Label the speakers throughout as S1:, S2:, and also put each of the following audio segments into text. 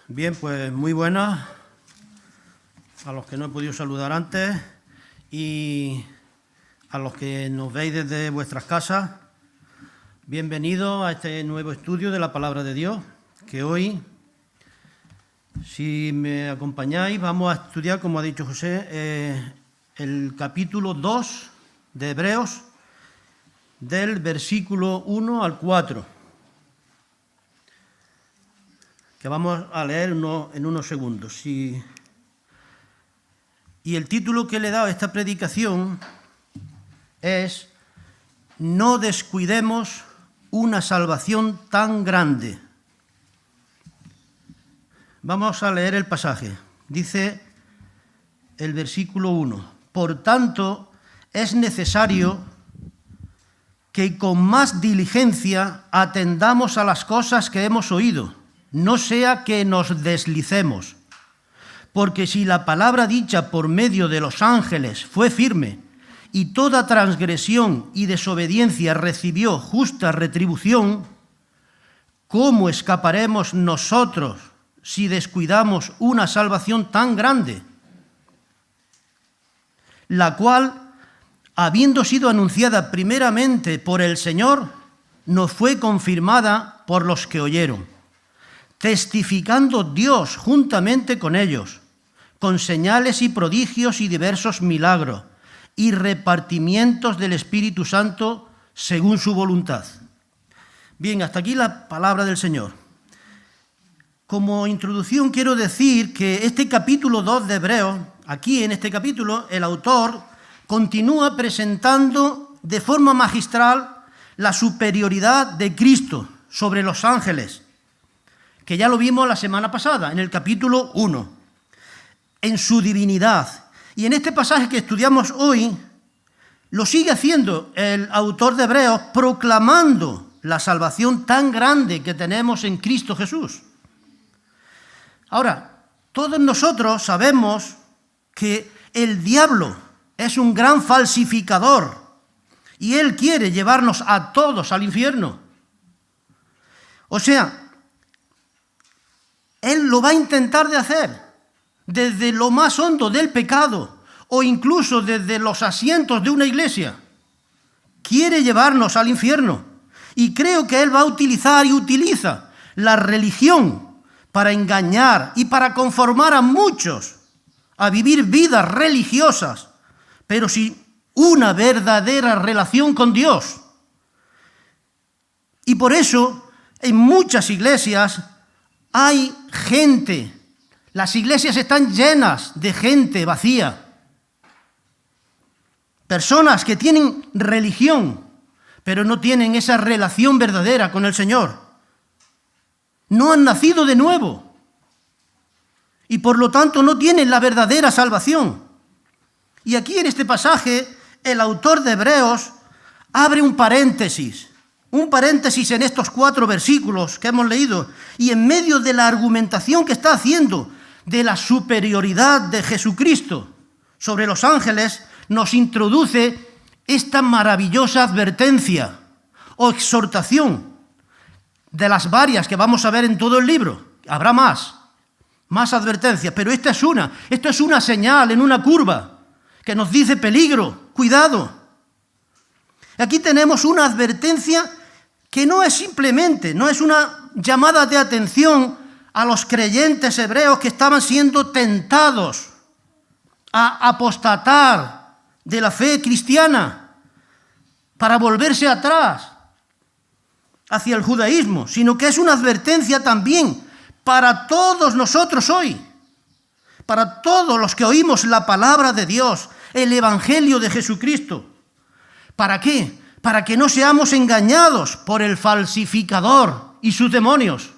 S1: Bien, pues muy buenas a los que no he podido saludar antes y a los que nos veis desde vuestras casas. Bienvenidos a este nuevo estudio de la Palabra de Dios, que hoy, si me acompañáis, vamos a estudiar, como ha dicho José, el capítulo 2 de Hebreos, del versículo 1 al 4. Que vamos a leer en unos segundos. Y el título que le he dado a esta predicación es "No descuidemos una salvación tan grande". Vamos a leer el pasaje. Dice el versículo 1: Por tanto, es necesario que con más diligencia atendamos a las cosas que hemos oído, no sea que nos deslicemos. Porque si la palabra dicha por medio de los ángeles fue firme, y toda transgresión y desobediencia recibió justa retribución, ¿cómo escaparemos nosotros si descuidamos una salvación tan grande? La cual, habiendo sido anunciada primeramente por el Señor, nos fue confirmada por los que oyeron, testificando Dios juntamente con ellos, con señales y prodigios y diversos milagros, y repartimientos del Espíritu Santo según su voluntad. Bien, hasta aquí la palabra del Señor. Como introducción quiero decir que este capítulo 2 de Hebreos, aquí en este capítulo, el autor continúa presentando de forma magistral la superioridad de Cristo sobre los ángeles, que ya lo vimos la semana pasada, en el capítulo 1, en su divinidad. Y en este pasaje que estudiamos hoy, lo sigue haciendo el autor de Hebreos, proclamando la salvación tan grande que tenemos en Cristo Jesús. Ahora, todos nosotros sabemos que el diablo es un gran falsificador y él quiere llevarnos a todos al infierno. O sea, él lo va a intentar de hacer desde lo más hondo del pecado o incluso desde los asientos de una iglesia. Quiere llevarnos al infierno y creo que él va a utilizar y utiliza la religión para engañar y para conformar a muchos a vivir vidas religiosas, pero sin una verdadera relación con Dios. Y por eso en muchas iglesias hay gente, las iglesias están llenas de gente vacía, personas que tienen religión, pero no tienen esa relación verdadera con el Señor. No han nacido de nuevo y por lo tanto no tienen la verdadera salvación. Y aquí en este pasaje el autor de Hebreos abre un paréntesis en estos 4 versículos que hemos leído, y en medio de la argumentación que está haciendo de la superioridad de Jesucristo sobre los ángeles, nos introduce esta maravillosa advertencia o exhortación de las varias que vamos a ver en todo el libro. Habrá más advertencias, pero esto es una señal en una curva que nos dice peligro, cuidado. Aquí tenemos una advertencia que no es una llamada de atención a los creyentes hebreos que estaban siendo tentados a apostatar de la fe cristiana para volverse atrás hacia el judaísmo, sino que es una advertencia también para todos nosotros hoy, para todos los que oímos la palabra de Dios, el Evangelio de Jesucristo. ¿Para qué? Para que no seamos engañados por el falsificador y sus demonios.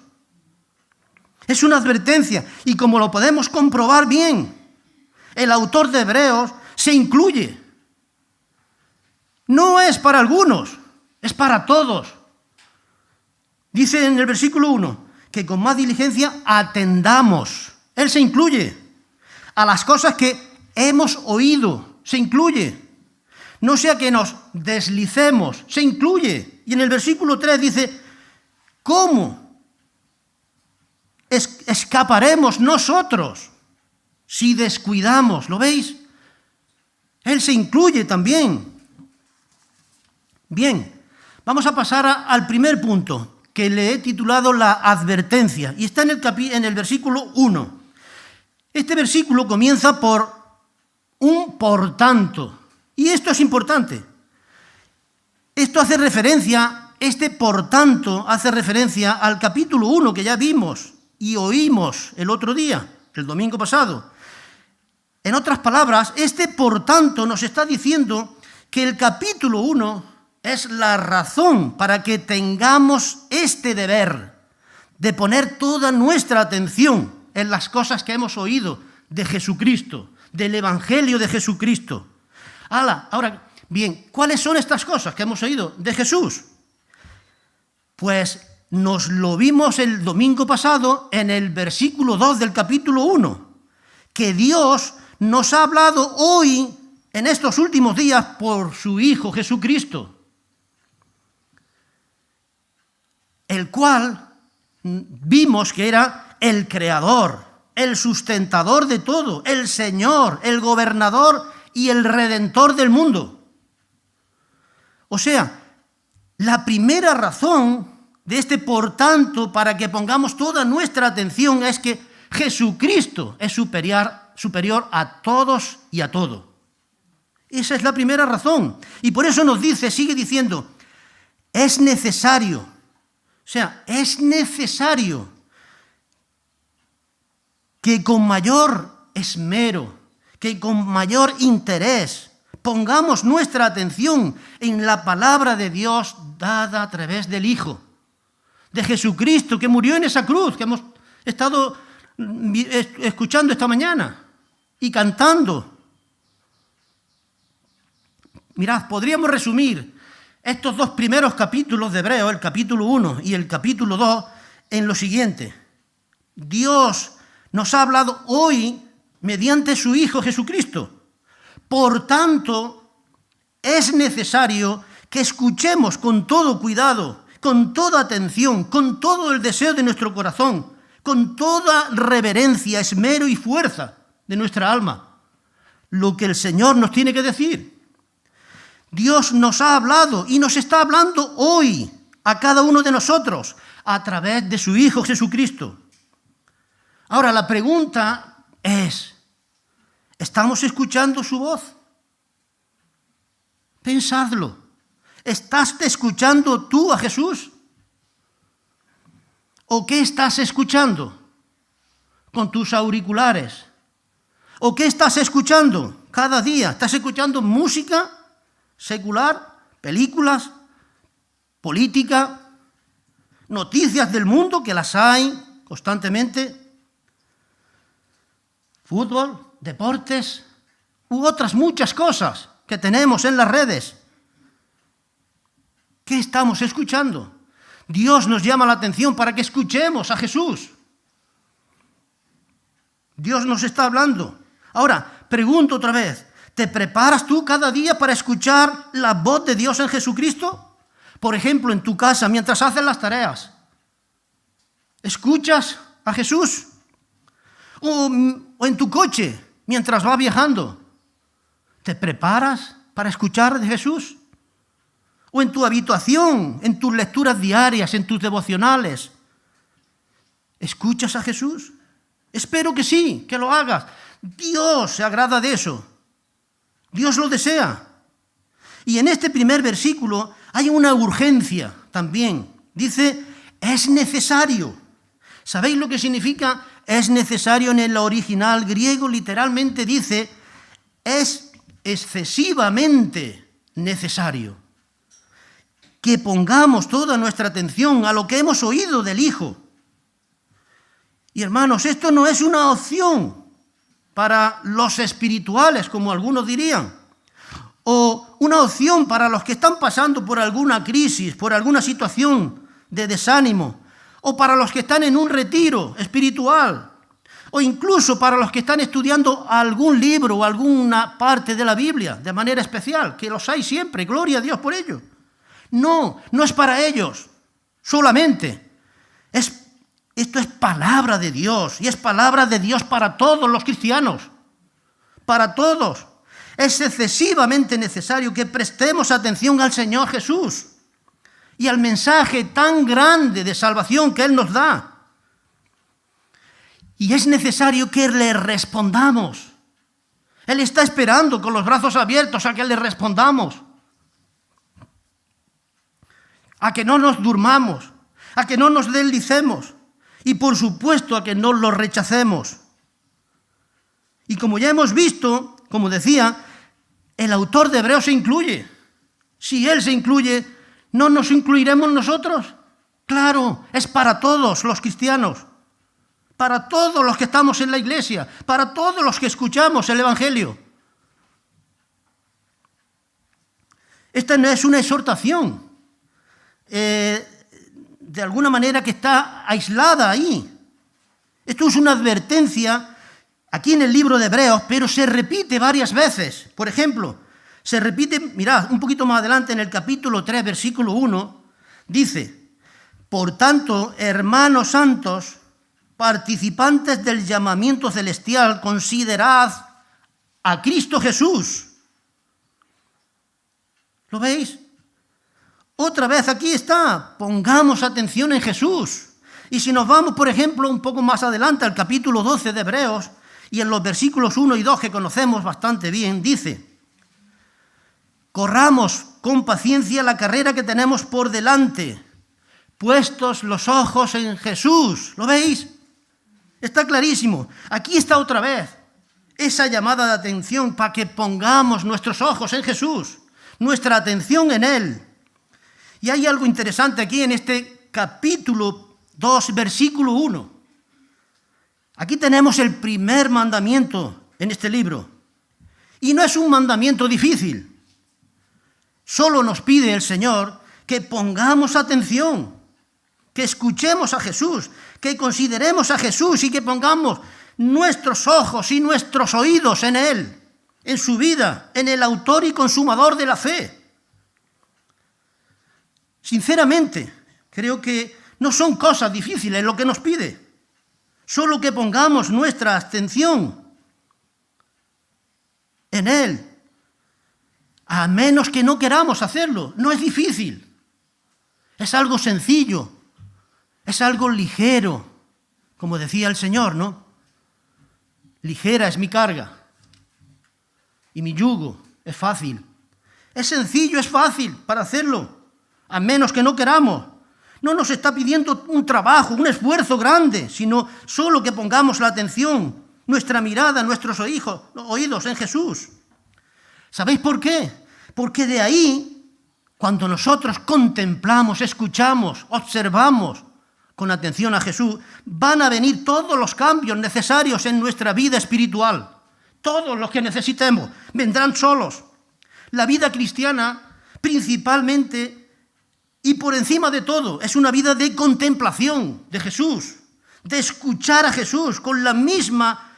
S1: Es una advertencia, y como lo podemos comprobar bien, el autor de Hebreos se incluye. No es para algunos, es para todos. Dice en el versículo 1 que con más diligencia atendamos. Él se incluye a las cosas que hemos oído, se incluye. No sea que nos deslicemos, se incluye. Y en el versículo 3 dice, ¿cómo? escaparemos nosotros si descuidamos. ¿Lo veis? Él se incluye también. Bien, vamos a pasar al primer punto, que le he titulado la advertencia, y está en el versículo 1. Este versículo comienza por un por tanto, y esto es importante. Esto hace referencia, este por tanto hace referencia al capítulo 1 que ya vimos y oímos el otro día, el domingo pasado. En otras palabras, este por tanto nos está diciendo que el capítulo 1 es la razón para que tengamos este deber de poner toda nuestra atención en las cosas que hemos oído de Jesucristo, del Evangelio de Jesucristo. Ahora, bien, ¿cuáles son estas cosas que hemos oído de Jesús? Pues nos lo vimos el domingo pasado en el versículo 2 del capítulo 1, que Dios nos ha hablado hoy, en estos últimos días, por su Hijo Jesucristo, el cual vimos que era el Creador, el sustentador de todo, el Señor, el gobernador y el Redentor del mundo. O sea, la primera razón de este por tanto para que pongamos toda nuestra atención es que Jesucristo es superior a todos y a todo. Esa es la primera razón. Y por eso nos dice, sigue diciendo, es necesario. O sea, es necesario que con mayor esmero, que con mayor interés, pongamos nuestra atención en la palabra de Dios dada a través del Hijo, de Jesucristo, que murió en esa cruz, que hemos estado escuchando esta mañana y cantando. Mirad, podríamos resumir estos dos primeros capítulos de Hebreos, el capítulo 1 y el capítulo 2, en lo siguiente. Dios nos ha hablado hoy mediante su Hijo Jesucristo. Por tanto, es necesario que escuchemos con todo cuidado, con toda atención, con todo el deseo de nuestro corazón, con toda reverencia, esmero y fuerza de nuestra alma, lo que el Señor nos tiene que decir. Dios nos ha hablado y nos está hablando hoy a cada uno de nosotros a través de su Hijo Jesucristo. Ahora, la pregunta es, ¿estamos escuchando su voz? Pensadlo. ¿Estás escuchando tú a Jesús? ¿O qué estás escuchando con tus auriculares? ¿O qué estás escuchando cada día? ¿Estás escuchando música secular, películas, política, noticias del mundo, que las hay constantemente, fútbol, deportes, u otras muchas cosas que tenemos en las redes? ¿Qué estamos escuchando? Dios nos llama la atención para que escuchemos a Jesús. Dios nos está hablando. Ahora, pregunto otra vez, ¿te preparas tú cada día para escuchar la voz de Dios en Jesucristo? Por ejemplo, en tu casa, mientras haces las tareas. ¿Escuchas a Jesús? ¿O en tu coche, mientras vas viajando? ¿Te preparas para escuchar de Jesús? ¿O en tu habitación, en tus lecturas diarias, en tus devocionales? ¿Escuchas a Jesús? Espero que sí, que lo hagas. Dios se agrada de eso. Dios lo desea. Y en este primer versículo hay una urgencia también. Dice, es necesario. ¿Sabéis lo que significa es necesario en el original griego? Literalmente dice, es excesivamente necesario que pongamos toda nuestra atención a lo que hemos oído del Hijo. Y hermanos, esto no es una opción para los espirituales, como algunos dirían, o una opción para los que están pasando por alguna crisis, por alguna situación de desánimo, o para los que están en un retiro espiritual, o incluso para los que están estudiando algún libro o alguna parte de la Biblia de manera especial, que los hay siempre, gloria a Dios por ello. No, no es para ellos solamente, es Esto es palabra de Dios y es palabra de Dios para todos los cristianos, para todos. Es excesivamente necesario que prestemos atención al Señor Jesús y al mensaje tan grande de salvación que Él nos da. Y es necesario que le respondamos. Él está esperando con los brazos abiertos a que le respondamos, a que no nos durmamos, a que no nos deslicemos y por supuesto a que no lo rechacemos. Y como ya hemos visto, como decía, el autor de Hebreos se incluye. Si él se incluye, ¿no nos incluiremos nosotros? Claro, es para todos los cristianos, para todos los que estamos en la iglesia, para todos los que escuchamos el Evangelio. Esta no es una exhortación, de alguna manera que está aislada ahí. Esto es una advertencia aquí en el libro de Hebreos, pero se repite varias veces. Por ejemplo, se repite, mirad, un poquito más adelante en el capítulo 3, versículo 1, dice: por tanto, hermanos santos, participantes del llamamiento celestial, considerad a Cristo Jesús. ¿Lo veis? Otra vez aquí está, pongamos atención en Jesús. Y si nos vamos, por ejemplo, un poco más adelante al capítulo 12 de Hebreos, y en los versículos 1 y 2 que conocemos bastante bien, dice: corramos con paciencia la carrera que tenemos por delante, puestos los ojos en Jesús. ¿Lo veis? Está clarísimo. Aquí está otra vez esa llamada de atención para que pongamos nuestros ojos en Jesús, nuestra atención en Él. Y hay algo interesante aquí en este capítulo 2, versículo 1. Aquí tenemos el primer mandamiento en este libro. Y no es un mandamiento difícil. Solo nos pide el Señor que pongamos atención, que escuchemos a Jesús, que consideremos a Jesús y que pongamos nuestros ojos y nuestros oídos en Él, en su vida, en el autor y consumador de la fe. Sinceramente, creo que no son cosas difíciles lo que nos pide. Solo que pongamos nuestra atención en Él, a menos que no queramos hacerlo. No es difícil, es algo sencillo, es algo ligero, como decía el Señor, ¿no? Ligera es mi carga y mi yugo es fácil. Es sencillo, es fácil para hacerlo, a menos que no queramos. No nos está pidiendo un trabajo, un esfuerzo grande, sino solo que pongamos la atención, nuestra mirada, nuestros oídos en Jesús. ¿Sabéis por qué? Porque de ahí, cuando nosotros contemplamos, escuchamos, observamos con atención a Jesús, van a venir todos los cambios necesarios en nuestra vida espiritual. Todos los que necesitemos vendrán solos. La vida cristiana, principalmente y por encima de todo, es una vida de contemplación de Jesús, de escuchar a Jesús con la misma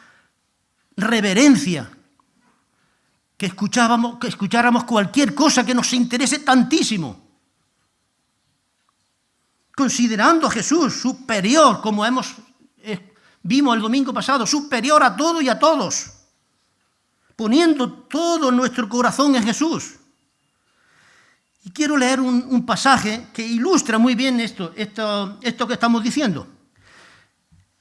S1: reverencia que escucháramos cualquier cosa que nos interese tantísimo. Considerando a Jesús superior, como vimos el domingo pasado, superior a todo y a todos, poniendo todo nuestro corazón en Jesús. Y quiero leer un pasaje que ilustra muy bien esto que estamos diciendo.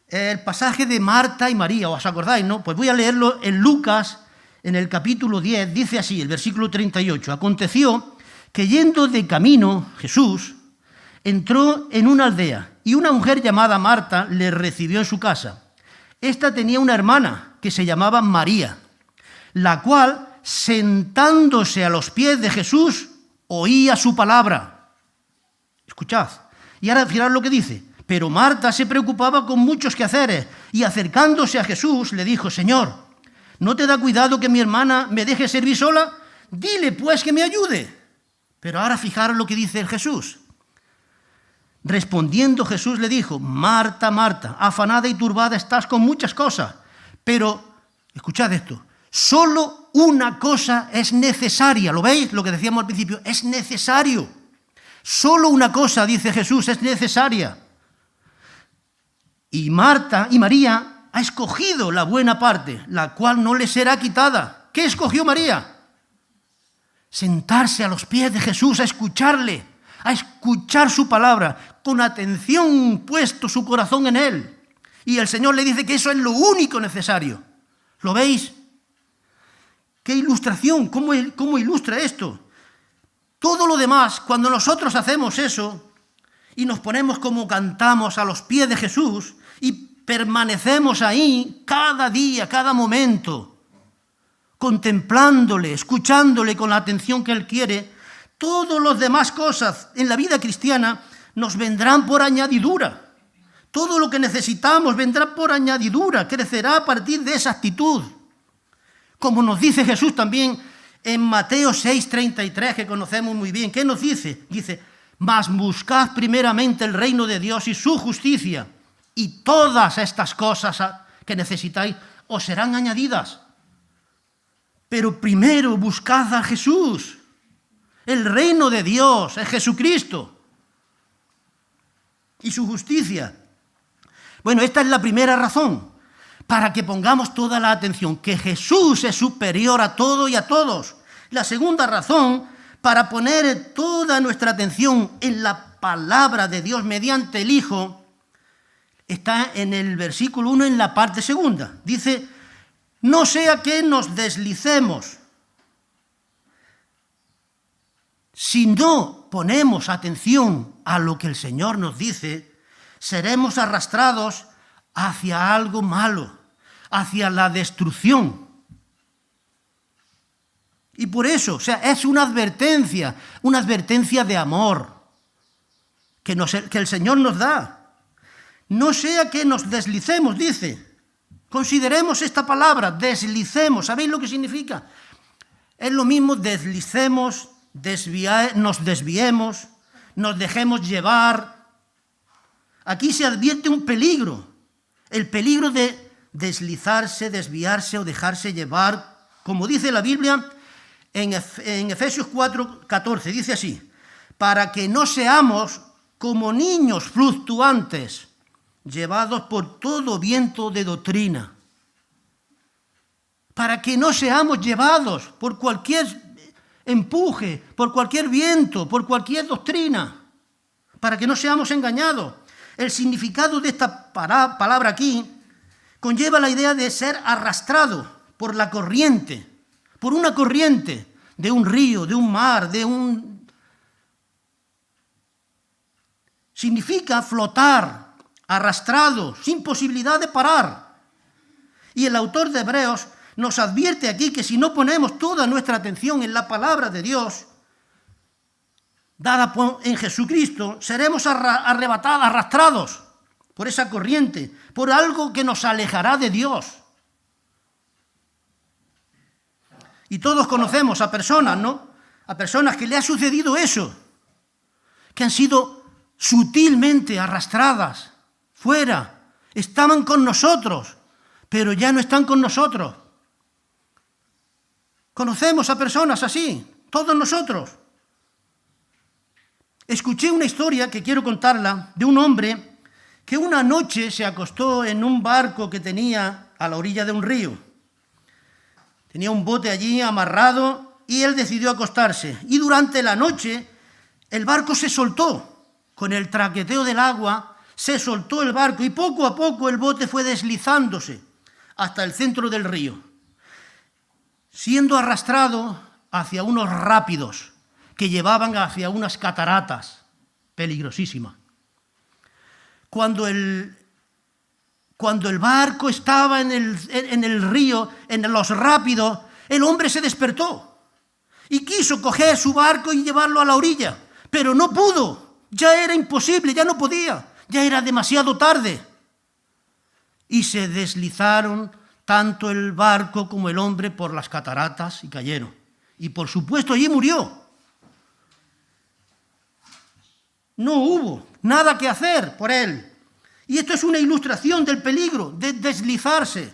S1: El pasaje de Marta y María, ¿os acordáis, no? Pues voy a leerlo en Lucas, en el capítulo 10, dice así, el versículo 38. Aconteció que yendo de camino, Jesús entró en una aldea y una mujer llamada Marta le recibió en su casa. Esta tenía una hermana que se llamaba María, la cual, sentándose a los pies de Jesús, oía su palabra. Escuchad. Y ahora mirad lo que dice. Pero Marta se preocupaba con muchos quehaceres y acercándose a Jesús le dijo: Señor, ¿no te da cuidado que mi hermana me deje servir sola? Dile pues que me ayude. Pero ahora fijaros lo que dice Jesús. Respondiendo Jesús le dijo: Marta, Marta, afanada y turbada estás con muchas cosas, pero, escuchad esto, solo una cosa es necesaria. ¿Lo veis? Lo que decíamos al principio, es necesario. Solo una cosa, dice Jesús, es necesaria. Y Marta y María ha escogido la buena parte, la cual no le será quitada. ¿Qué escogió María? Sentarse a los pies de Jesús, a escucharle, a escuchar su palabra, con atención puesto su corazón en él. Y el Señor le dice que eso es lo único necesario. ¿Lo veis? ¿Qué ilustración? ¿Cómo ilustra esto? Todo lo demás, cuando nosotros hacemos eso y nos ponemos como cantamos a los pies de Jesús y permanecemos ahí cada día, cada momento, contemplándole, escuchándole con la atención que Él quiere, todas las demás cosas en la vida cristiana nos vendrán por añadidura. Todo lo que necesitamos vendrá por añadidura, crecerá a partir de esa actitud. Como nos dice Jesús también en Mateo 6:33, que conocemos muy bien. ¿Qué nos dice? Dice, mas buscad primeramente el reino de Dios y su justicia, y todas estas cosas que necesitáis os serán añadidas. Pero primero buscad a Jesús. El reino de Dios es Jesucristo y su justicia. Bueno, esta es la primera razón para que pongamos toda la atención, que Jesús es superior a todo y a todos. La segunda razón para poner toda nuestra atención en la palabra de Dios mediante el Hijo está en el versículo 1, en la parte segunda. Dice, no sea que nos deslicemos. Si no ponemos atención a lo que el Señor nos dice, seremos arrastrados hacia algo malo, hacia la destrucción. Y por eso, es una advertencia de amor que el Señor nos da. No sea que nos deslicemos, dice. Consideremos esta palabra, deslicemos. ¿Sabéis lo que significa? Es lo mismo deslicemos, nos desviemos, nos dejemos llevar. Aquí se advierte un peligro, el peligro de deslizarse, desviarse o dejarse llevar. Como dice la Biblia en Efesios 4:14, dice así, para que no seamos como niños fluctuantes, llevados por todo viento de doctrina. Para que no seamos llevados por cualquier empuje, por cualquier viento, por cualquier doctrina. Para que no seamos engañados. El significado de esta palabra aquí conlleva la idea de ser arrastrado por la corriente, por una corriente de un río, de un mar, Significa flotar, arrastrado, sin posibilidad de parar. Y el autor de Hebreos nos advierte aquí que si no ponemos toda nuestra atención en la palabra de Dios, dada en Jesucristo, seremos arrastrados por esa corriente, por algo que nos alejará de Dios. Y todos conocemos a personas, ¿no? A personas que le ha sucedido eso, que han sido sutilmente arrastradas fuera, estaban con nosotros, pero ya no están con nosotros. Conocemos a personas así, todos nosotros. Escuché una historia que quiero contarla de un hombre que una noche se acostó en un barco que tenía a la orilla de un río. Tenía un bote allí amarrado y él decidió acostarse. Y durante la noche el barco se soltó. Con el traqueteo del agua se soltó el barco y poco a poco el bote fue deslizándose hasta el centro del río, siendo arrastrado hacia unos rápidos que llevaban hacia unas cataratas peligrosísimas. Cuando el barco estaba en el río, en los rápidos, el hombre se despertó y quiso coger su barco y llevarlo a la orilla, pero no pudo. Ya era imposible, ya no podía, ya era demasiado tarde. Y se deslizaron tanto el barco como el hombre por las cataratas y cayeron. Y por supuesto allí murió. No hubo nada que hacer por él. Y esto es una ilustración del peligro de deslizarse,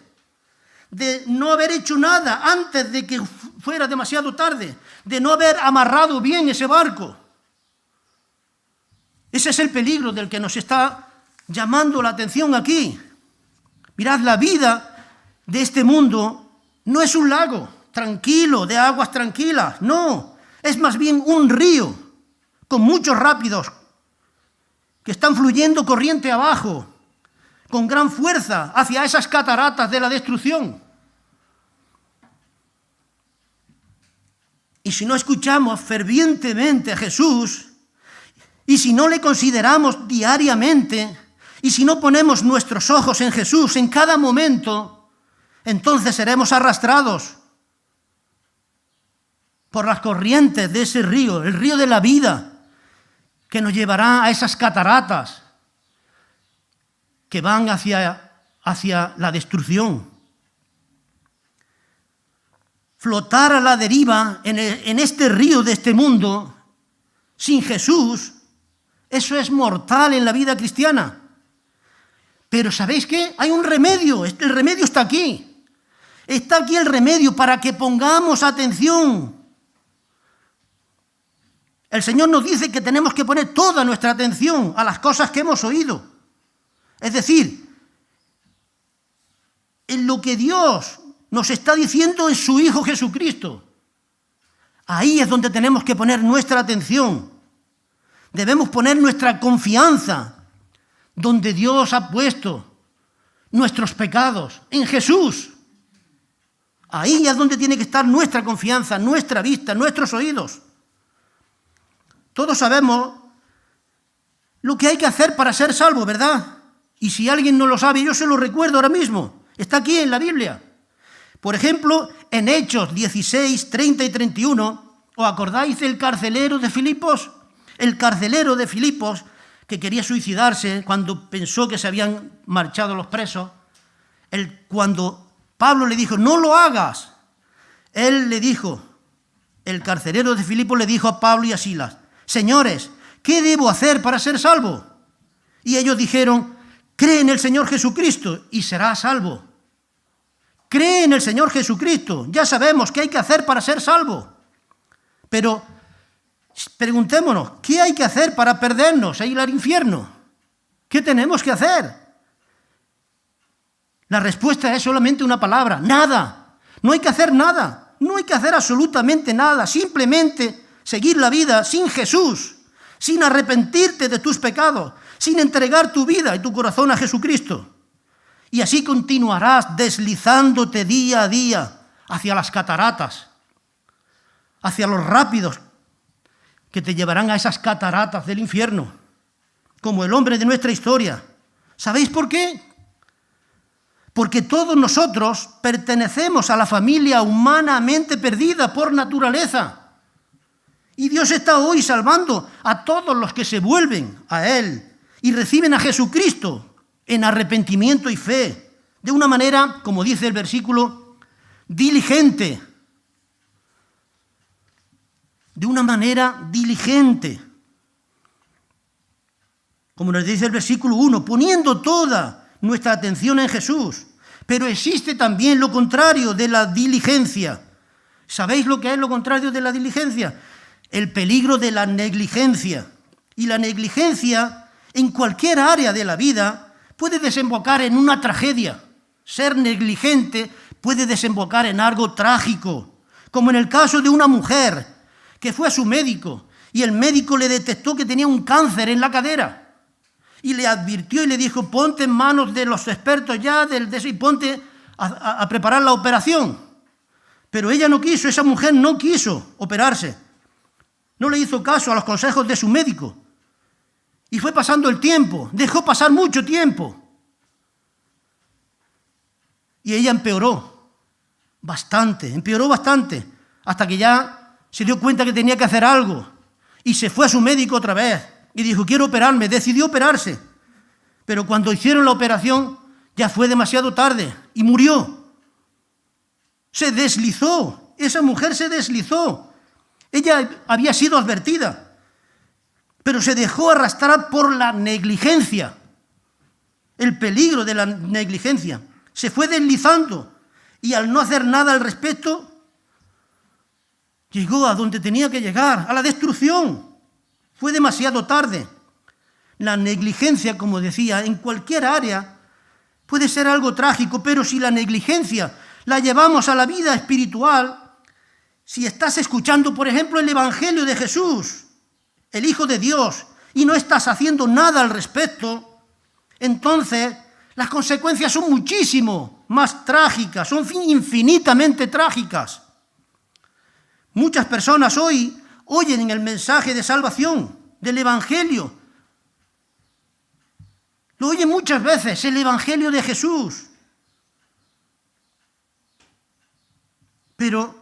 S1: de no haber hecho nada antes de que fuera demasiado tarde, de no haber amarrado bien ese barco. Ese es el peligro del que nos está llamando la atención aquí. Mirad, la vida de este mundo no es un lago tranquilo, de aguas tranquilas, no, es más bien un río con muchos rápidos que están fluyendo corriente abajo, con gran fuerza hacia esas cataratas de la destrucción. Y si no escuchamos fervientemente a Jesús, y si no le consideramos diariamente, y si no ponemos nuestros ojos en Jesús en cada momento, entonces seremos arrastrados por las corrientes de ese río, el río de la vida, que nos llevará a esas cataratas que van hacia la destrucción. Flotar a la deriva en este río de este mundo, sin Jesús, eso es mortal en la vida cristiana. Pero ¿sabéis qué? Hay un remedio, el remedio está aquí. Está aquí el remedio para que pongamos atención. El Señor nos dice que tenemos que poner toda nuestra atención a las cosas que hemos oído. Es decir, en lo que Dios nos está diciendo en su Hijo Jesucristo. Ahí es donde tenemos que poner nuestra atención. Debemos poner nuestra confianza donde Dios ha puesto nuestros pecados, en Jesús. Ahí es donde tiene que estar nuestra confianza, nuestra vista, nuestros oídos. Todos sabemos lo que hay que hacer para ser salvo, ¿verdad? Y si alguien no lo sabe, yo se lo recuerdo ahora mismo. Está aquí en la Biblia. Por ejemplo, en Hechos 16, 30 y 31, ¿os acordáis del carcelero de Filipos? El carcelero de Filipos, que quería suicidarse cuando pensó que se habían marchado los presos, cuando Pablo le dijo, no lo hagas, él le dijo, el carcelero de Filipos le dijo a Pablo y a Silas, señores, ¿qué debo hacer para ser salvo? Y ellos dijeron, cree en el Señor Jesucristo y serás salvo. Cree en el Señor Jesucristo, ya sabemos qué hay que hacer para ser salvo. Pero preguntémonos, ¿qué hay que hacer para perdernos e ir al infierno? ¿Qué tenemos que hacer? La respuesta es solamente una palabra, nada. No hay que hacer nada, no hay que hacer absolutamente nada, simplemente seguir la vida sin Jesús, sin arrepentirte de tus pecados, sin entregar tu vida y tu corazón a Jesucristo. Y así continuarás deslizándote día a día hacia las cataratas, hacia los rápidos que te llevarán a esas cataratas del infierno, como el hombre de nuestra historia. ¿Sabéis por qué? Porque todos nosotros pertenecemos a la familia humanamente perdida por naturaleza. Y Dios está hoy salvando a todos los que se vuelven a Él y reciben a Jesucristo en arrepentimiento y fe, de una manera, como dice el versículo, diligente. De una manera diligente. Como nos dice el versículo 1, poniendo toda nuestra atención en Jesús. Pero existe también lo contrario de la diligencia. ¿Sabéis lo que es lo contrario de la diligencia? El peligro de la negligencia. Y la negligencia en cualquier área de la vida puede desembocar en una tragedia. Ser negligente puede desembocar en algo trágico, como en el caso de una mujer que fue a su médico y el médico le detectó que tenía un cáncer en la cadera y le advirtió y le dijo, ponte en manos de los expertos ya de eso y ponte a preparar la operación. Pero ella no quiso, esa mujer no quiso operarse. No le hizo caso a los consejos de su médico. Y fue pasando el tiempo, dejó pasar mucho tiempo. Y ella empeoró bastante, hasta que ya se dio cuenta que tenía que hacer algo. Y se fue a su médico otra vez y dijo, quiero operarme, decidió operarse. Pero cuando hicieron la operación ya fue demasiado tarde y murió. Se deslizó, esa mujer se deslizó. Ella había sido advertida, pero se dejó arrastrar por la negligencia, el peligro de la negligencia. Se fue deslizando y al no hacer nada al respecto, llegó a donde tenía que llegar, a la destrucción. Fue demasiado tarde. La negligencia, como decía, en cualquier área puede ser algo trágico, pero si la negligencia la llevamos a la vida espiritual, si estás escuchando, por ejemplo, el Evangelio de Jesús, el Hijo de Dios, y no estás haciendo nada al respecto, entonces las consecuencias son muchísimo más trágicas, son infinitamente trágicas. Muchas personas hoy oyen el mensaje de salvación, del Evangelio. Lo oyen muchas veces, el Evangelio de Jesús. Pero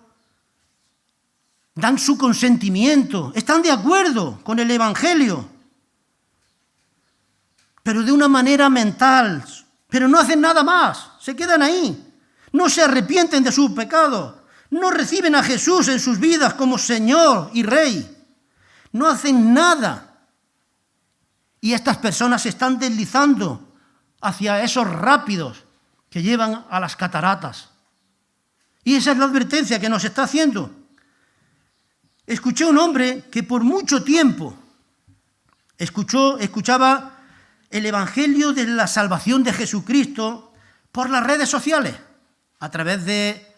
S1: dan su consentimiento, están de acuerdo con el Evangelio, pero de una manera mental, pero no hacen nada más, se quedan ahí, no se arrepienten de su pecado, no reciben a Jesús en sus vidas como Señor y Rey, no hacen nada. Y estas personas se están deslizando hacia esos rápidos que llevan a las cataratas. Y esa es la advertencia que nos está haciendo. Escuché a un hombre que por mucho tiempo escuchaba el Evangelio de la salvación de Jesucristo por las redes sociales, a través de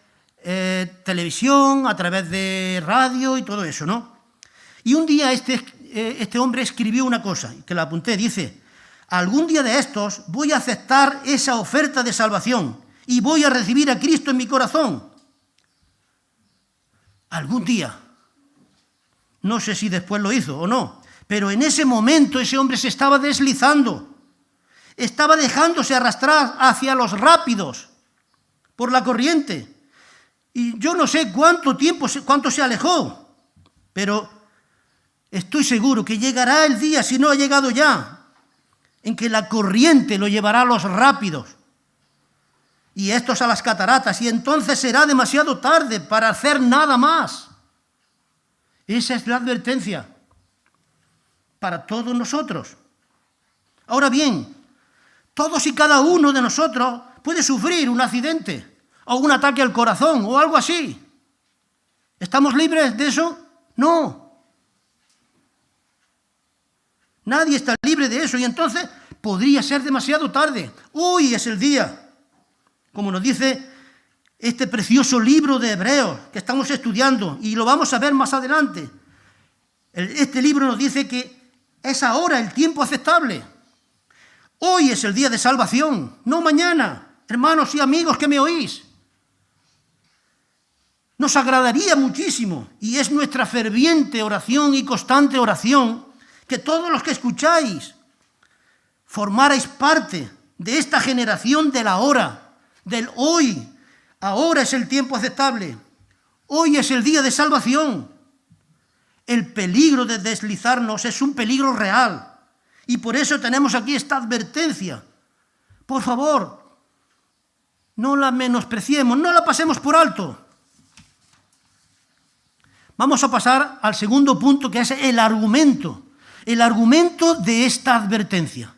S1: televisión, a través de radio y todo eso, ¿no? Y un día este hombre escribió una cosa, que la apunté, dice: algún día de estos voy a aceptar esa oferta de salvación y voy a recibir a Cristo en mi corazón. Algún día. No sé si después lo hizo o no, pero en ese momento ese hombre se estaba deslizando, estaba dejándose arrastrar hacia los rápidos por la corriente. Y yo no sé cuánto se alejó, pero estoy seguro que llegará el día, si no ha llegado ya, en que la corriente lo llevará a los rápidos y estos a las cataratas, y entonces será demasiado tarde para hacer nada más. Esa es la advertencia para todos nosotros. Ahora bien, todos y cada uno de nosotros puede sufrir un accidente o un ataque al corazón o algo así. ¿Estamos libres de eso? No. Nadie está libre de eso y entonces podría ser demasiado tarde. Hoy es el día, como nos dice este precioso libro de Hebreos que estamos estudiando y lo vamos a ver más adelante. Este libro nos dice que es ahora el tiempo aceptable. Hoy es el día de salvación, no mañana. Hermanos y amigos que me oís, nos agradaría muchísimo, y es nuestra ferviente oración y constante oración, que todos los que escucháis formarais parte de esta generación del ahora, del hoy. Ahora es el tiempo aceptable. Hoy es el día de salvación. El peligro de deslizarnos es un peligro real. Y por eso tenemos aquí esta advertencia. Por favor, no la menospreciemos, no la pasemos por alto. Vamos a pasar al segundo punto, que es el argumento de esta advertencia.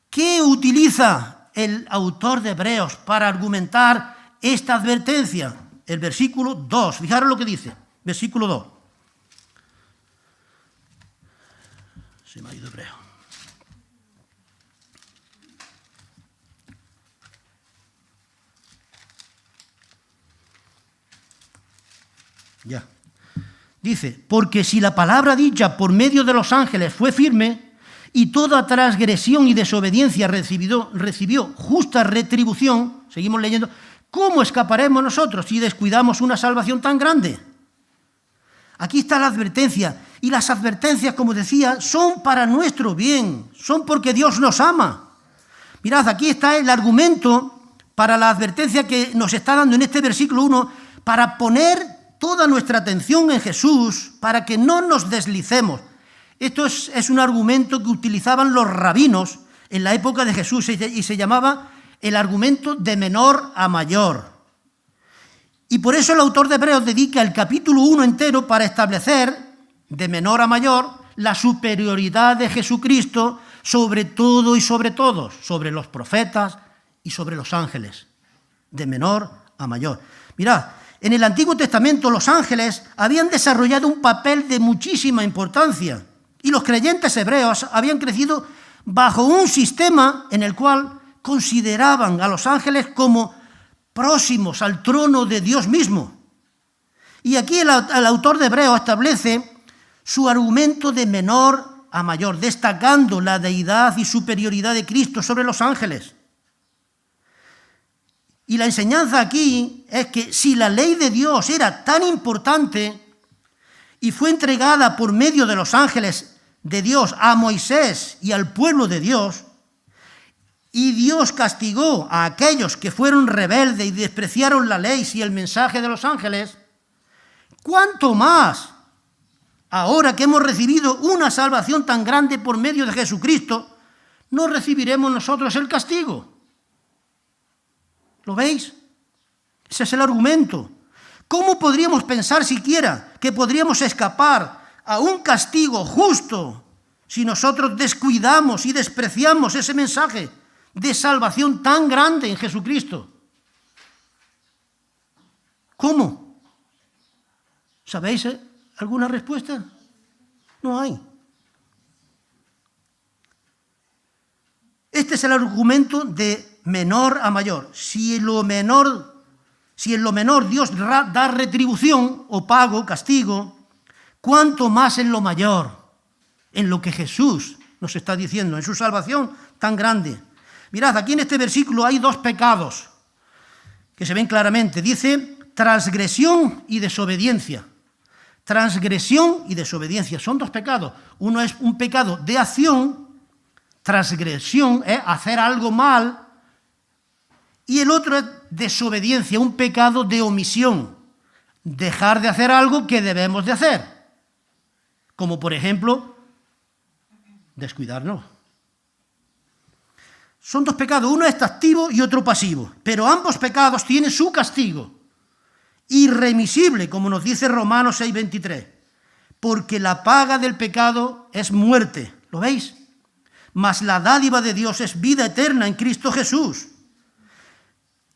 S1: ¿Qué utiliza el autor de Hebreos para argumentar esta advertencia? El versículo 2, fijaros lo que dice, versículo 2. Se me ha ido Hebreo. Ya. Dice: porque si la palabra dicha por medio de los ángeles fue firme, y toda transgresión y desobediencia recibió justa retribución, seguimos leyendo, ¿cómo escaparemos nosotros si descuidamos una salvación tan grande? Aquí está la advertencia, y las advertencias, como decía, son para nuestro bien, son porque Dios nos ama. Mirad, aquí está el argumento para la advertencia que nos está dando en este versículo 1, para poner toda nuestra atención en Jesús, para que no nos deslicemos. Esto es un argumento que utilizaban los rabinos en la época de Jesús y se llamaba el argumento de menor a mayor. Y por eso el autor de Hebreos dedica el capítulo 1 entero para establecer, de menor a mayor, la superioridad de Jesucristo sobre todo y sobre todos, sobre los profetas y sobre los ángeles, de menor a mayor. Mirad, en el Antiguo Testamento los ángeles habían desarrollado un papel de muchísima importancia Y los creyentes hebreos habían crecido bajo un sistema en el cual consideraban a los ángeles como próximos al trono de Dios mismo. Y aquí el autor de Hebreos establece su argumento de menor a mayor, destacando la deidad y superioridad de Cristo sobre los ángeles. Y la enseñanza aquí es que si la ley de Dios era tan importante y fue entregada por medio de los ángeles de Dios a Moisés y al pueblo de Dios, y Dios castigó a aquellos que fueron rebeldes y despreciaron la ley y el mensaje de los ángeles, ¿cuánto más ahora que hemos recibido una salvación tan grande por medio de Jesucristo, no recibiremos nosotros el castigo? ¿Lo veis? Ese es el argumento. ¿Cómo podríamos pensar siquiera que podríamos escapar a un castigo justo si nosotros descuidamos y despreciamos ese mensaje de salvación tan grande en Jesucristo? ¿Cómo? ¿Sabéis alguna respuesta? No hay. Este es el argumento de menor a mayor. Si en lo menor Dios da retribución o pago, castigo, ¿cuánto más en lo mayor? En lo que Jesús nos está diciendo, en su salvación tan grande. Mirad, aquí en este versículo hay dos pecados que se ven claramente. Dice transgresión y desobediencia. Transgresión y desobediencia son dos pecados. Uno es un pecado de acción, transgresión es hacer algo mal, y el otro es desobediencia, un pecado de omisión, dejar de hacer algo que debemos de hacer, como por ejemplo, descuidarnos. Son dos pecados, uno es activo y otro pasivo, pero ambos pecados tienen su castigo, irremisible, como nos dice Romanos 6:23, porque la paga del pecado es muerte, ¿lo veis? Mas la dádiva de Dios es vida eterna en Cristo Jesús.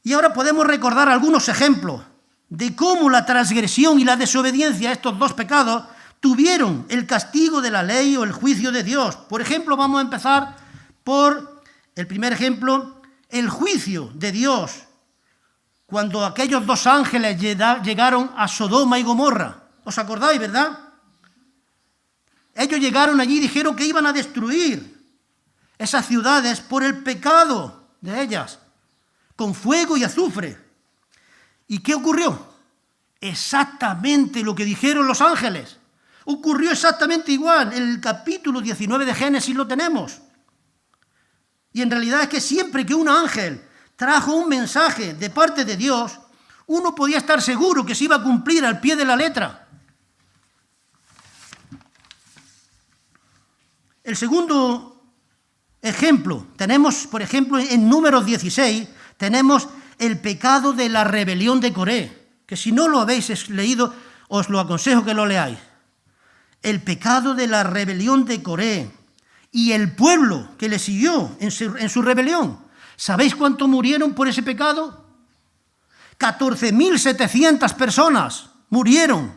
S1: Y ahora podemos recordar algunos ejemplos de cómo la transgresión y la desobediencia a estos dos pecados tuvieron el castigo de la ley o el juicio de Dios. Por ejemplo, vamos a empezar por el primer ejemplo, el juicio de Dios, cuando aquellos dos ángeles llegaron a Sodoma y Gomorra. ¿Os acordáis, verdad? Ellos llegaron allí y dijeron que iban a destruir esas ciudades por el pecado de ellas, con fuego y azufre. ¿Y qué ocurrió? Exactamente lo que dijeron los ángeles. Ocurrió exactamente igual. En el capítulo 19 de Génesis lo tenemos. Y en realidad es que siempre que un ángel trajo un mensaje de parte de Dios, uno podía estar seguro que se iba a cumplir al pie de la letra. El segundo ejemplo, tenemos, por ejemplo, en Números 16, tenemos el pecado de la rebelión de Coré, que si no lo habéis leído, os lo aconsejo que lo leáis. El pecado de la rebelión de Coré y el pueblo que le siguió en su rebelión. ¿Sabéis cuánto murieron por ese pecado? 14.700 personas murieron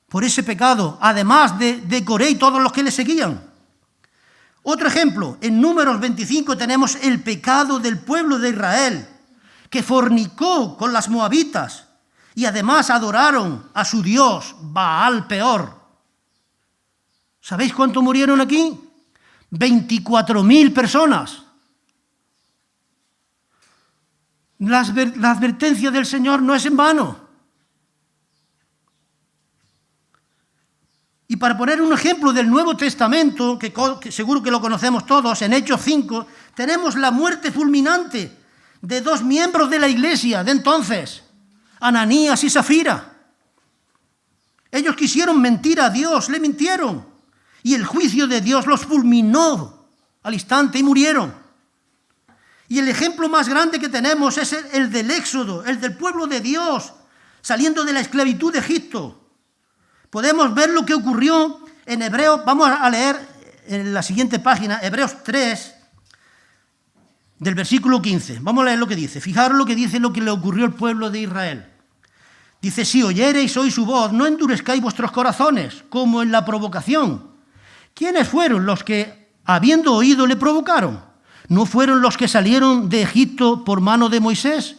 S1: por ese pecado, además de Coré y todos los que le seguían. Otro ejemplo, en Números 25 tenemos el pecado del pueblo de Israel, que fornicó con las moabitas y además adoraron a su dios Baal Peor. ¿Sabéis cuánto murieron aquí? 24.000 personas. La advertencia del Señor no es en vano. Y para poner un ejemplo del Nuevo Testamento, que seguro que lo conocemos todos, en Hechos 5, tenemos la muerte fulminante de dos miembros de la iglesia de entonces, Ananías y Zafira. Ellos quisieron mentir a Dios, le mintieron, y el juicio de Dios los fulminó al instante y murieron. Y el ejemplo más grande que tenemos es el del Éxodo, el del pueblo de Dios, saliendo de la esclavitud de Egipto. Podemos ver lo que ocurrió en Hebreos. Vamos a leer en la siguiente página, Hebreos 3, del versículo 15. Vamos a leer lo que dice. Fijaros lo que dice lo que le ocurrió al pueblo de Israel. Dice, si oyereis hoy su voz, no endurezcáis vuestros corazones, como en la provocación, ¿quiénes fueron los que, habiendo oído, le provocaron? ¿No fueron los que salieron de Egipto por mano de Moisés?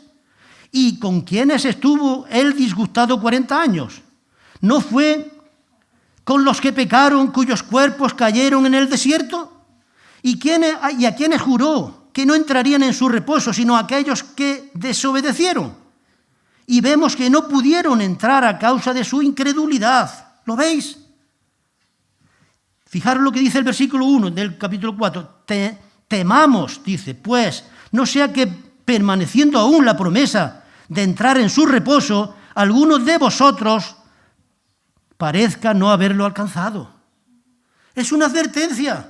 S1: ¿Y con quiénes estuvo él disgustado 40 años? ¿No fue con los que pecaron, cuyos cuerpos cayeron en el desierto? ¿Y a quiénes juró que no entrarían en su reposo, sino a aquellos que desobedecieron? Y vemos que no pudieron entrar a causa de su incredulidad. ¿Lo veis? Fijaros lo que dice el versículo 1 del capítulo 4. Temamos, dice, pues, no sea que permaneciendo aún la promesa de entrar en su reposo, algunos de vosotros parezca no haberlo alcanzado. Es una advertencia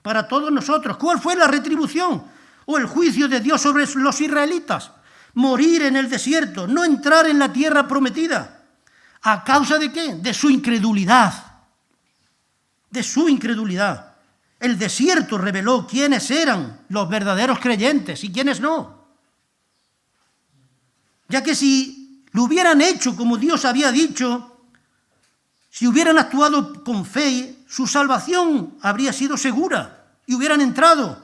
S1: para todos nosotros. ¿Cuál fue la retribución o el juicio de Dios sobre los israelitas? Morir en el desierto, no entrar en la tierra prometida. ¿A causa de qué? De su incredulidad. De su incredulidad. El desierto reveló quiénes eran los verdaderos creyentes y quiénes no. Ya que si lo hubieran hecho como Dios había dicho, si hubieran actuado con fe, su salvación habría sido segura y hubieran entrado.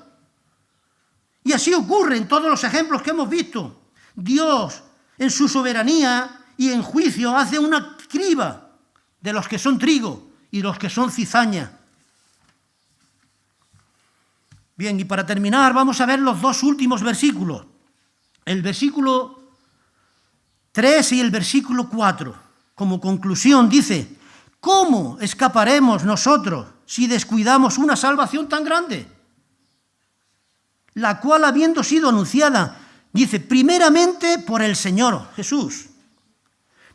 S1: Y así ocurre en todos los ejemplos que hemos visto. Dios, en su soberanía y en juicio, hace una criba de los que son trigo y los que son cizaña. Bien, y para terminar vamos a ver los dos últimos versículos. El versículo 3 y el versículo 4. Como conclusión dice: ¿cómo escaparemos nosotros si descuidamos una salvación tan grande? La cual, habiendo sido anunciada, dice, primeramente por el Señor Jesús,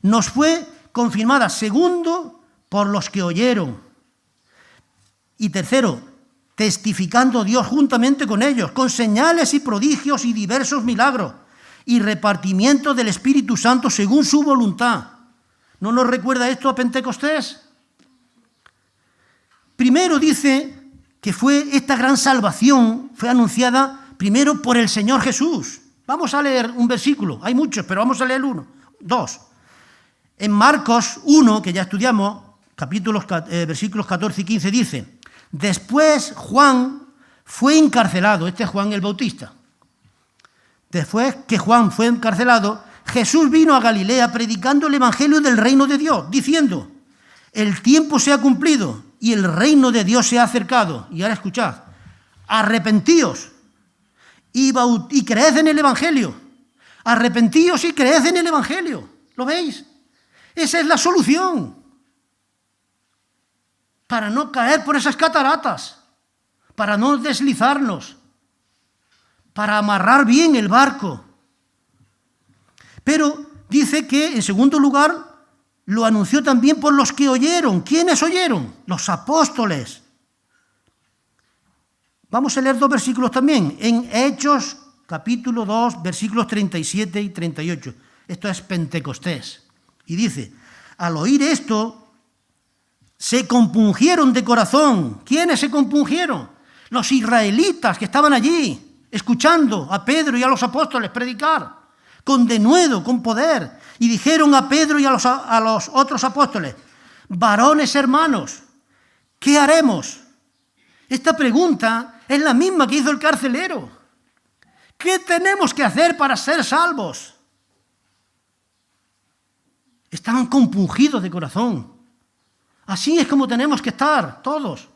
S1: nos fue confirmada, segundo, por los que oyeron, y tercero, testificando Dios juntamente con ellos, con señales y prodigios y diversos milagros, y repartimiento del Espíritu Santo según su voluntad. ¿No nos recuerda esto a Pentecostés? Primero dice que esta gran salvación fue anunciada primero por el Señor Jesús. Vamos a leer un versículo, hay muchos, pero vamos a leer dos. En Marcos 1, que ya estudiamos, versículos 14 y 15, dice: después Juan fue encarcelado, este es Juan el Bautista. Después que Juan fue encarcelado, Jesús vino a Galilea predicando el evangelio del reino de Dios, diciendo: el tiempo se ha cumplido y el reino de Dios se ha acercado. Y ahora escuchad: arrepentíos y creed en el evangelio. Arrepentíos y creed en el evangelio. ¿Lo veis? Esa es la solución para no caer por esas cataratas, para no deslizarnos, para amarrar bien el barco. Pero dice que, en segundo lugar, lo anunció también por los que oyeron. ¿Quiénes oyeron? Los apóstoles. Vamos a leer dos versículos también. En Hechos, capítulo 2, versículos 37 y 38. Esto es Pentecostés. Y dice: al oír esto, se compungieron de corazón. ¿Quiénes se compungieron? Los israelitas que estaban allí, escuchando a Pedro y a los apóstoles predicar, con denuedo, con poder. Y dijeron a Pedro y a los otros apóstoles: varones hermanos, ¿qué haremos? Esta pregunta es la misma que hizo el carcelero. ¿Qué tenemos que hacer para ser salvos? Estaban compungidos de corazón. Así es como tenemos que estar todos,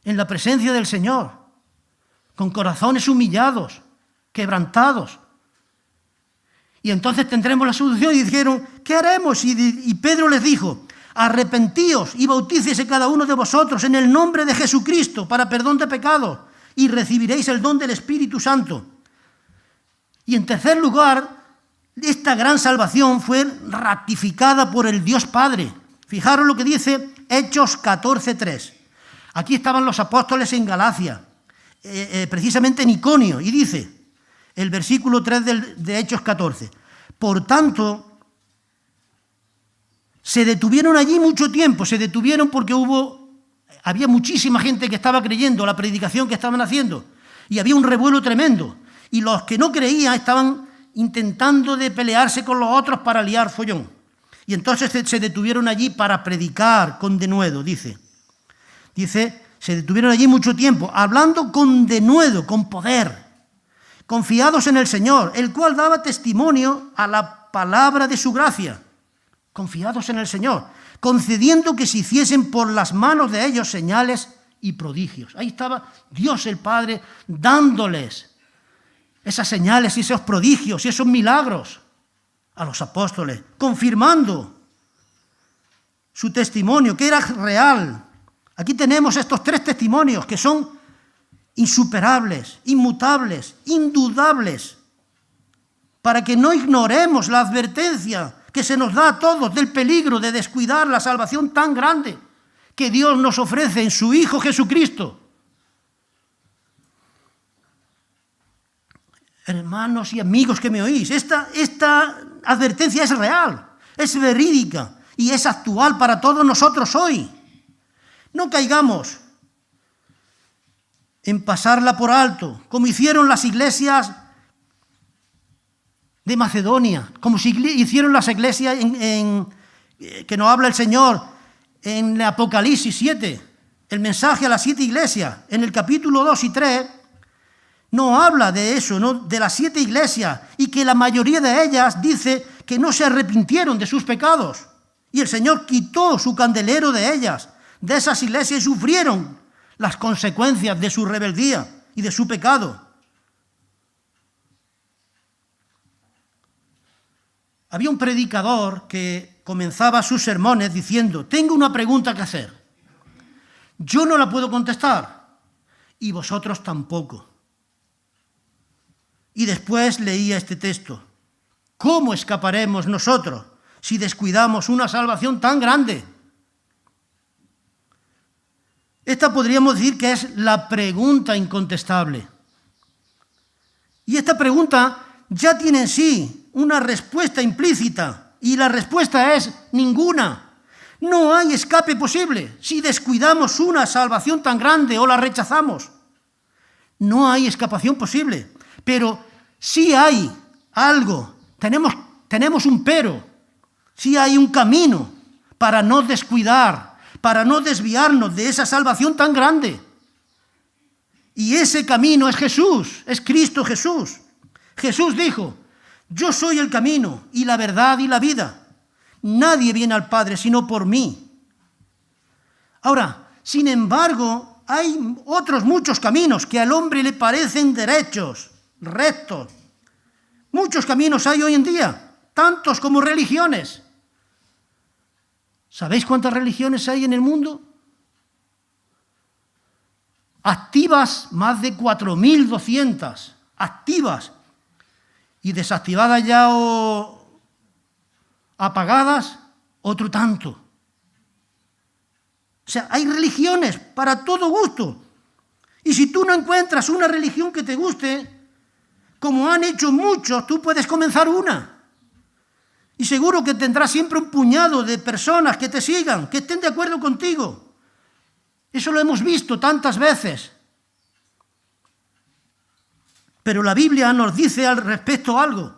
S1: en la presencia del Señor, con corazones humillados, quebrantados. Y entonces tendremos la solución. Y dijeron: ¿qué haremos? Y Pedro les dijo: arrepentíos y bautícese cada uno de vosotros en el nombre de Jesucristo para perdón de pecados, y recibiréis el don del Espíritu Santo. Y en tercer lugar, esta gran salvación fue ratificada por el Dios Padre. Fijaros lo que dice Hechos 14:3. Aquí estaban los apóstoles en Galacia, precisamente en Iconio, y dice el versículo 3 de Hechos 14: por tanto, se detuvieron allí mucho tiempo. Se detuvieron porque había muchísima gente que estaba creyendo la predicación que estaban haciendo, y había un revuelo tremendo, y los que no creían estaban intentando de pelearse con los otros para liar follón. Y entonces se detuvieron allí para predicar con denuedo, dice. Dice, se detuvieron allí mucho tiempo, hablando con denuedo, con poder, confiados en el Señor, el cual daba testimonio a la palabra de su gracia. Confiados en el Señor, concediendo que se hiciesen por las manos de ellos señales y prodigios. Ahí estaba Dios el Padre dándoles esas señales y esos prodigios y esos milagros a los apóstoles, confirmando su testimonio, que era real. Aquí tenemos estos 3 testimonios que son insuperables, inmutables, indudables, para que no ignoremos la advertencia que se nos da a todos del peligro de descuidar la salvación tan grande que Dios nos ofrece en su Hijo Jesucristo. Hermanos y amigos que me oís, esta advertencia es real, es verídica y es actual para todos nosotros hoy. No caigamos en pasarla por alto, como hicieron las iglesias de Macedonia, como hicieron las iglesias que nos habla el Señor en Apocalipsis 7, el mensaje a las 7 iglesias, en el capítulo 2 y 3, no habla de eso, ¿no? De las 7 iglesias, y que la mayoría de ellas dice que no se arrepintieron de sus pecados, y el Señor quitó su candelero de ellas, de esas iglesias, y sufrieron las consecuencias de su rebeldía y de su pecado. Había un predicador que comenzaba sus sermones diciendo: tengo una pregunta que hacer. Yo no la puedo contestar y vosotros tampoco. Y después leía este texto: ¿cómo escaparemos nosotros si descuidamos una salvación tan grande? Esta podríamos decir que es la pregunta incontestable. Y esta pregunta ya tiene en sí una respuesta implícita, y la respuesta es ninguna. No hay escape posible si descuidamos una salvación tan grande o la rechazamos. No hay escapación posible, pero sí hay algo, tenemos un pero, sí hay un camino para no descuidar, para no desviarnos de esa salvación tan grande. Y ese camino es Jesús, es Cristo Jesús. Jesús dijo: yo soy el camino y la verdad y la vida. Nadie viene al Padre sino por mí. Ahora, sin embargo, hay otros muchos caminos que al hombre le parecen derechos, rectos. Muchos caminos hay hoy en día, tantos como religiones. ¿Sabéis cuántas religiones hay en el mundo? Activas, más de 4.200. Activas. Y desactivadas ya o apagadas, otro tanto. O sea, hay religiones para todo gusto. Y si tú no encuentras una religión que te guste, como han hecho muchos, tú puedes comenzar una. Y seguro que tendrás siempre un puñado de personas que te sigan, que estén de acuerdo contigo. Eso lo hemos visto tantas veces. Pero la Biblia nos dice al respecto algo.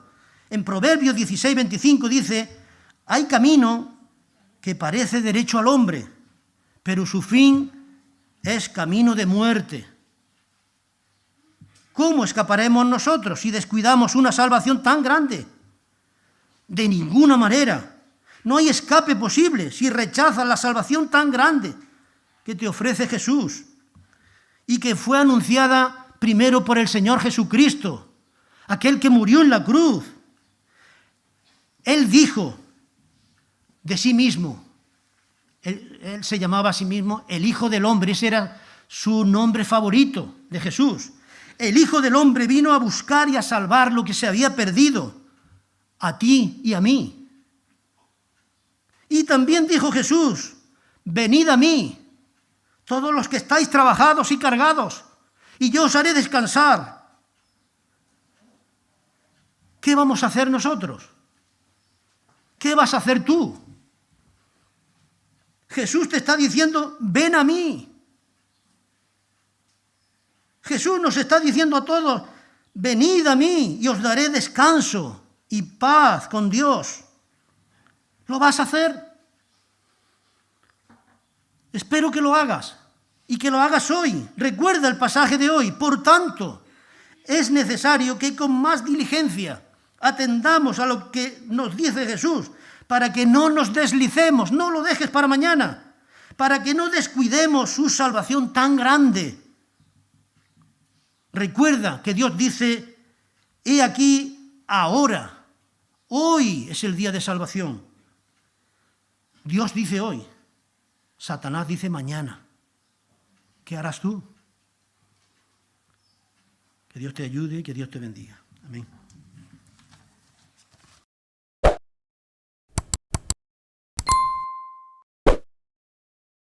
S1: En Proverbios 16:25 dice: hay camino que parece derecho al hombre, pero su fin es camino de muerte. ¿Cómo escaparemos nosotros si descuidamos una salvación tan grande? De ninguna manera. No hay escape posible si rechazas la salvación tan grande que te ofrece Jesús y que fue anunciada primero por el Señor Jesucristo, aquel que murió en la cruz. Él dijo de sí mismo, él se llamaba a sí mismo el Hijo del Hombre, ese era su nombre favorito de Jesús. El Hijo del Hombre vino a buscar y a salvar lo que se había perdido, a ti y a mí. Y también dijo Jesús: venid a mí, todos los que estáis trabajados y cargados, y yo os haré descansar. ¿Qué vamos a hacer nosotros? ¿Qué vas a hacer tú? Jesús te está diciendo: ven a mí. Jesús nos está diciendo a todos: venid a mí y os daré descanso y paz con Dios. ¿Lo vas a hacer? Espero que lo hagas. y que lo hagas hoy. Recuerda el pasaje de hoy. Por tanto, es necesario que con más diligencia atendamos a lo que nos dice Jesús, para que no nos deslicemos, no lo dejes para mañana, para que no descuidemos su salvación tan grande. Recuerda que Dios dice, he aquí ahora, hoy es el día de salvación. Dios dice hoy, Satanás dice mañana. ¿Qué harás tú? Que Dios te ayude y que Dios te bendiga. Amén.